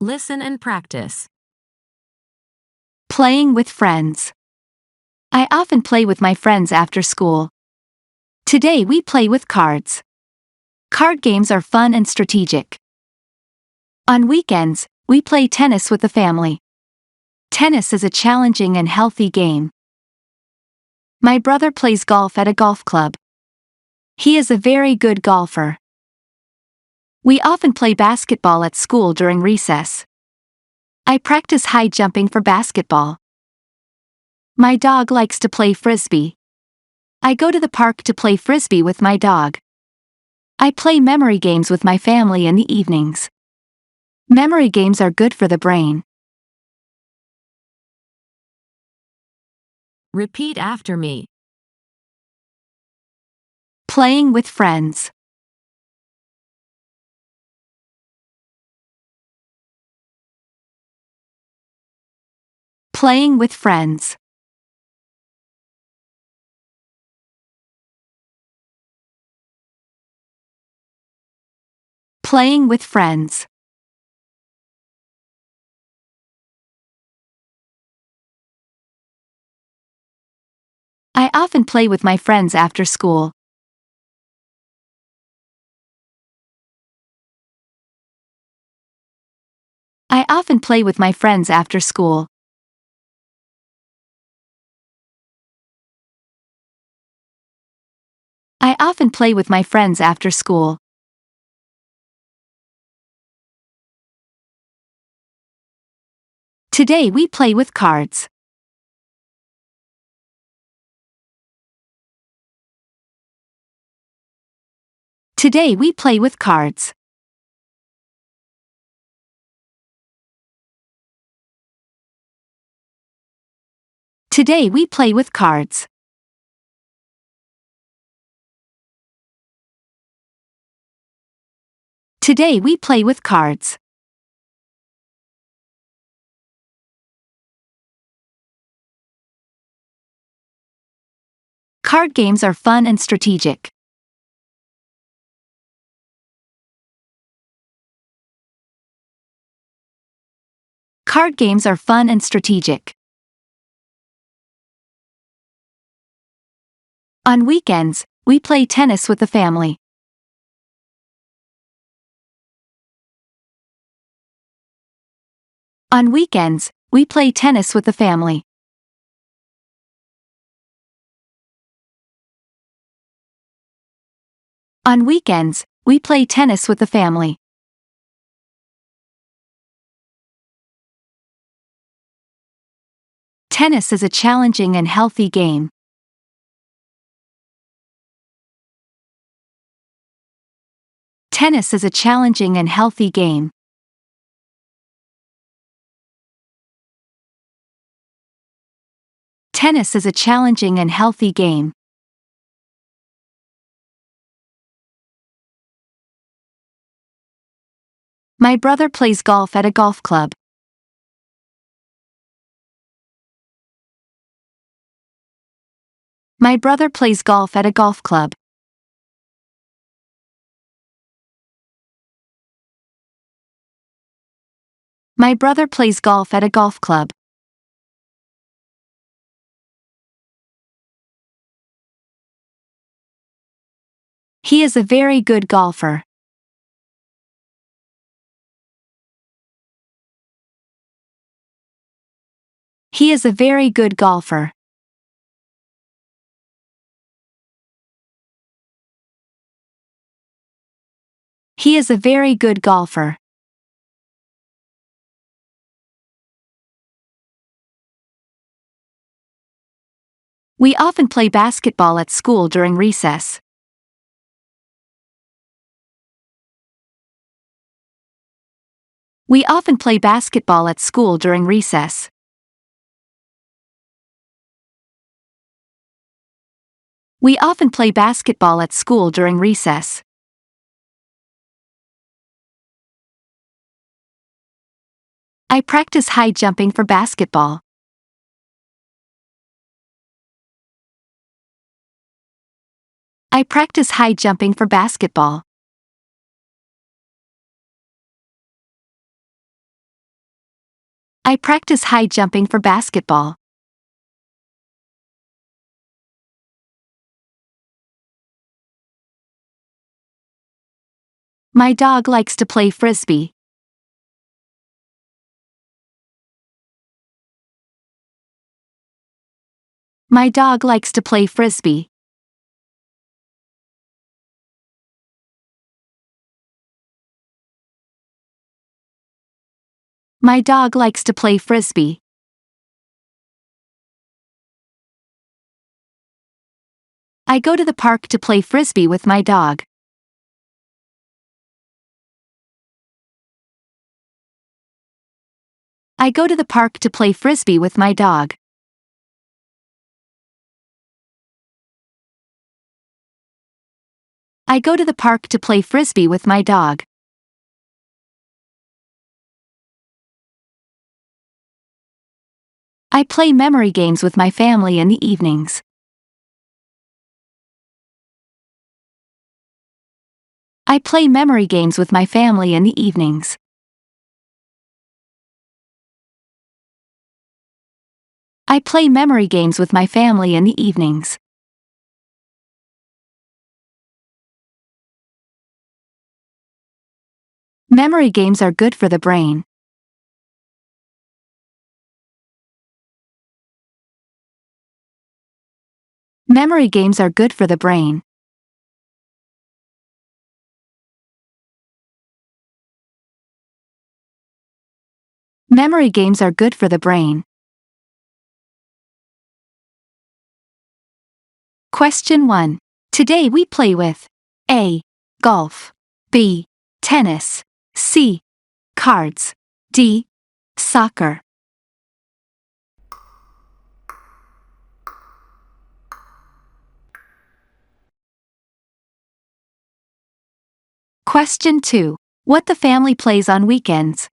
Listen and practice. Playing with friends. I often play with my friends after school. Today we play with cards. Card games are fun and strategic. On weekends, we play tennis with the family. Tennis is a challenging and healthy game. My brother plays golf at a golf club. He is a very good golfer. We often play basketball at school during recess. I practice high jumping for basketball. My dog likes to play Frisbee. I go to the park to play Frisbee with my dog. I play memory games with my family in the evenings. Memory games are good for the brain. Repeat after me. Playing with friends. Playing with friends. Playing with friends. I often play with my friends after school. I often play with my friends after school. I often play with my friends after school. Today we play with cards. Today we play with cards. Today we play with cards. Today we play with cards. Card games are fun and strategic. Card games are fun and strategic. On weekends, we play tennis with the family. On weekends, we play tennis with the family. On weekends, we play tennis with the family. Tennis is a challenging and healthy game. Tennis is a challenging and healthy game. Tennis is a challenging and healthy game. My brother plays golf at a golf club. My brother plays golf at a golf club. My brother plays golf at a golf club. He is a very good golfer. He is a very good golfer. He is a very good golfer. We often play basketball at school during recess. We often play basketball at school during recess. We often play basketball at school during recess. I practice high jumping for basketball. I practice high jumping for basketball. I practice high jumping for basketball. My dog likes to play Frisbee. My dog likes to play Frisbee. My dog likes to play Frisbee. I go to the park to play Frisbee with my dog. I go to the park to play Frisbee with my dog. I go to the park to play Frisbee with my dog. I play memory games with my family in the evenings. I play memory games with my family in the evenings. I play memory games with my family in the evenings. Memory games are good for the brain. Memory games are good for the brain. Memory games are good for the brain. Question 1. Today we play with A. Golf, B. Tennis, C. Cards, D. Soccer. Question 2. What the family plays on weekends?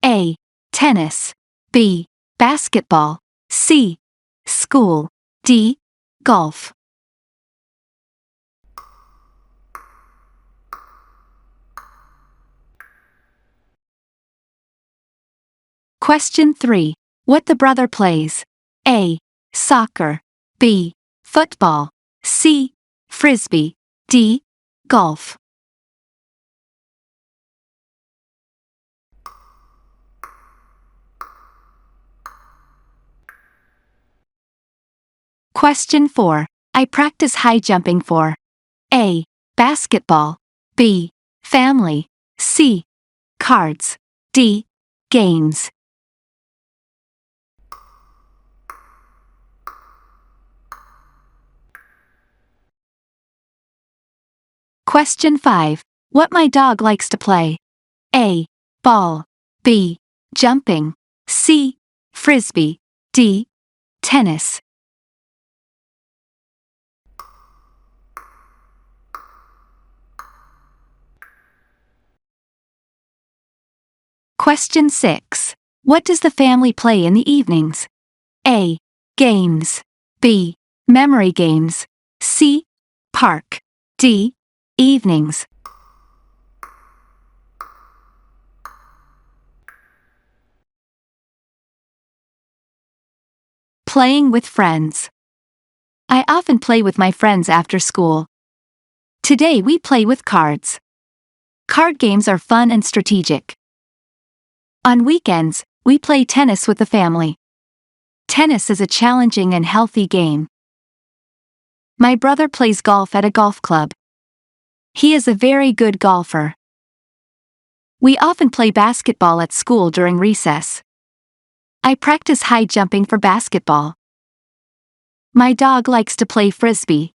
A. Tennis, B. Basketball, C. School, D. Golf. Question 3. What the brother plays? A. Soccer, B. Football, C. Frisbee, D. Golf. Question 4. I practice high jumping for A. Basketball, B. Family, C. Cards, D. Games. Question 5. What my dog likes to play? A. Ball, B. Jumping, C. Frisbee, D. Tennis. Question 6. What does the family play in the evenings? A. Games, B. Memory games, C. Park, D. Evenings. Playing with friends. I often play with my friends after school. Today we play with cards. Card games are fun and strategic. On weekends, we play tennis with the family. Tennis is a challenging and healthy game. My brother plays golf at a golf club. He is a very good golfer. We often play basketball at school during recess. I practice high jumping for basketball. My dog likes to play Frisbee.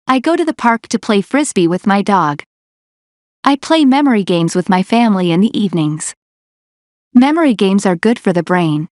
I go to the park to play Frisbee with my dog. I play memory games with my family in the evenings. Memory games are good for the brain.